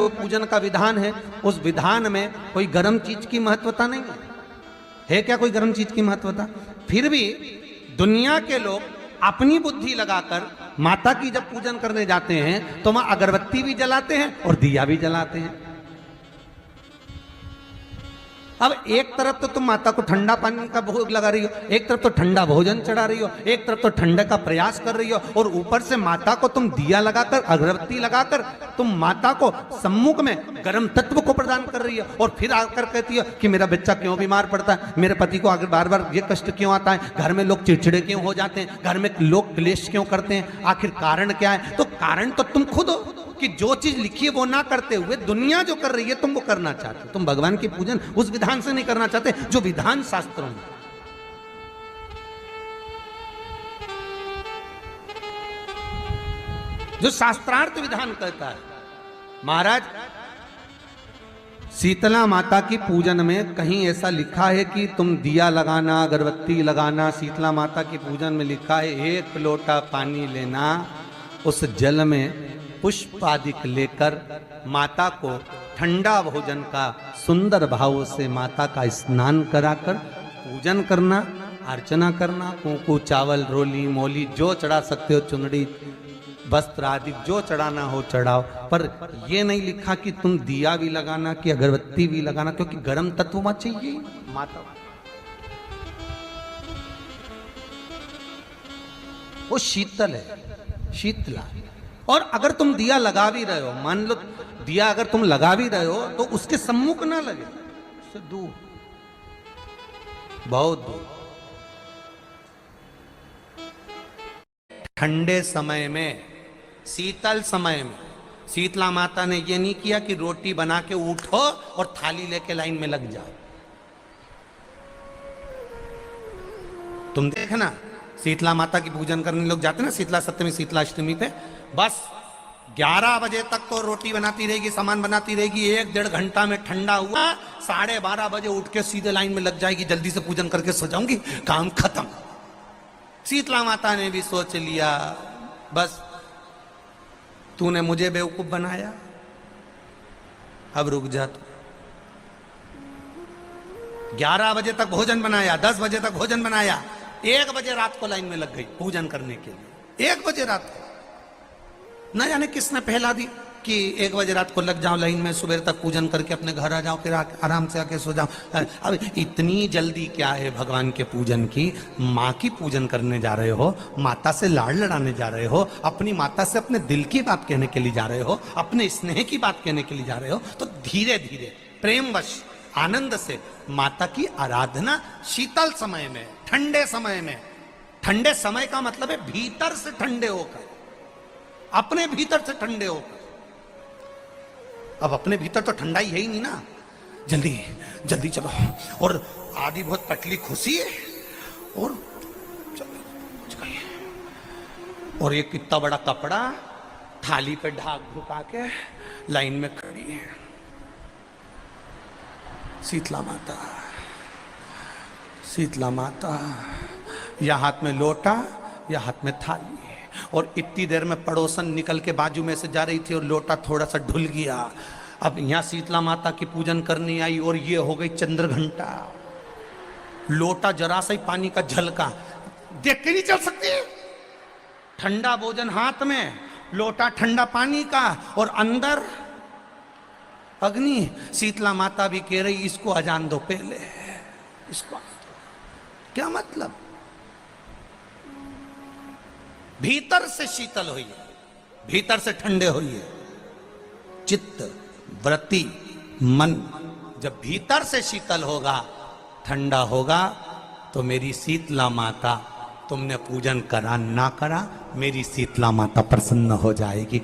जो पूजन का विधान है उस विधान में कोई गर्म चीज की महत्वता नहीं है क्या? कोई गर्म चीज की महत्वता? फिर भी दुनिया के लोग अपनी बुद्धि लगाकर माता की जब पूजन करने जाते हैं तो वहां अगरबत्ती भी जलाते हैं और दिया भी जलाते हैं। अब एक तरफ तो तुम माता को ठंडा पानी का भोग लगा रही हो, एक तरफ तो ठंडा भोजन चढ़ा रही हो, एक तरफ तो ठंडे का प्रयास कर रही हो, और ऊपर से माता को तुम दिया लगाकर अगरबत्ती लगाकर तुम माता को सम्मुख में गर्म तत्व को प्रदान कर रही हो, और फिर आकर कहती हो कि मेरा बच्चा क्यों बीमार पड़ता है, मेरे पति को आगे बार बार ये कष्ट क्यों आता है, घर में लोग चिड़चिड़े क्यों हो जाते हैं, घर में लोग क्लेश क्यों करते हैं, आखिर कारण क्या है? तो कारण तो तुम खुद हो कि जो चीज लिखी है वो ना करते हुए दुनिया जो कर रही है तुम वो करना चाहते हो। तुम भगवान की पूजन उस विधान से नहीं करना चाहते जो विधान शास्त्रों में। जो शास्त्रार्थ विधान कहता है। महाराज, शीतला माता की पूजन में कहीं ऐसा लिखा है कि तुम दिया लगाना, अगरबत्ती लगाना? शीतला माता की पूजन में लिखा है 1 लोटा पानी लेना, उस जल में पुष्प आदि लेकर माता को ठंडा भोजन का सुंदर भाव से माता का स्नान कराकर पूजन करना, अर्चना करना, कुंकू चावल रोली मोली जो चढ़ा सकते हो, चुनड़ी वस्त्र आदि जो चढ़ाना हो चढ़ाओ, पर यह नहीं लिखा कि तुम दिया भी लगाना कि अगरबत्ती भी लगाना, क्योंकि गर्म तत्व मत चाहिए माता। वो शीतल है, शीतला। और अगर तुम दिया लगा भी रहे हो, मान लो दिया अगर तुम लगा भी रहे हो तो उसके सम्मुख ना लगे, उससे दूर, बहुत दूर। ठंडे समय में, शीतल समय में शीतला माता ने ये नहीं किया कि रोटी बना के उठो और थाली लेके लाइन में लग जाओ। तुम देखना शीतला माता की पूजन करने लोग जाते ना शीतला सप्तमी शीतला अष्टमी पे, बस 11 बजे तक तो रोटी बनाती रहेगी, सामान बनाती रहेगी, 1-1.5 घंटा में ठंडा हुआ 12:30 बजे उठ के सीधे लाइन में लग जाएगी, जल्दी से पूजन करके सो जाऊंगी, काम खत्म। शीतला माता ने भी सोच लिया बस तूने मुझे बेवकूफ बनाया, अब रुक जा। 11 बजे तक भोजन बनाया, 10 बजे तक भोजन बनाया, 1 बजे रात को लाइन में लग गई पूजन करने के लिए। 1 बजे रात को न जाने किसने पहला दी कि 1 बजे रात को लग जाओ लाइन में, सुबह तक पूजन करके अपने घर आ जाओ, फिर आराम से आके सो जाओ। अब इतनी जल्दी क्या है भगवान के पूजन की? माँ की पूजन करने जा रहे हो, माता से लाड़ लड़ाने जा रहे हो, अपनी माता से अपने दिल की बात कहने के लिए जा रहे हो, अपने स्नेह की बात कहने के लिए जा रहे हो, तो धीरे धीरे प्रेमवश आनंद से माता की आराधना शीतल समय में, ठंडे समय में। ठंडे समय का मतलब है भीतर से ठंडे होकर, अपने भीतर से ठंडे होकर। अब अपने भीतर तो ठंडा ही है ही नहीं ना, जल्दी जल्दी चलो, और आधी बहुत पतली खुशी है, और चलो, और ये कितना बड़ा कपड़ा थाली पे ढाक ढुका के लाइन में खड़ी है शीतला माता। शीतला माता, या हाथ में लोटा या हाथ में थाली, और इतनी देर में पड़ोसन निकल के बाजू में से जा रही थी और लोटा थोड़ा सा ढुल गया। अब यहां शीतला माता की पूजन करनी आई और ये हो गई चंद्र घंटा, लोटा जरा सा ही पानी का झलका, देख के नहीं चल सकती। ठंडा भोजन हाथ में, लोटा ठंडा पानी का, और अंदर अग्नि। शीतला माता भी कह रही इसको अजान दो पहले, इसको। क्या मतलब? भीतर से शीतल हुई, भीतर से ठंडे हुई। चित्त, वृत्ति, मन जब भीतर से शीतल होगा, ठंडा होगा, तो मेरी शीतला माता, तुमने पूजन करा ना करा, मेरी शीतला माता प्रसन्न हो जाएगी।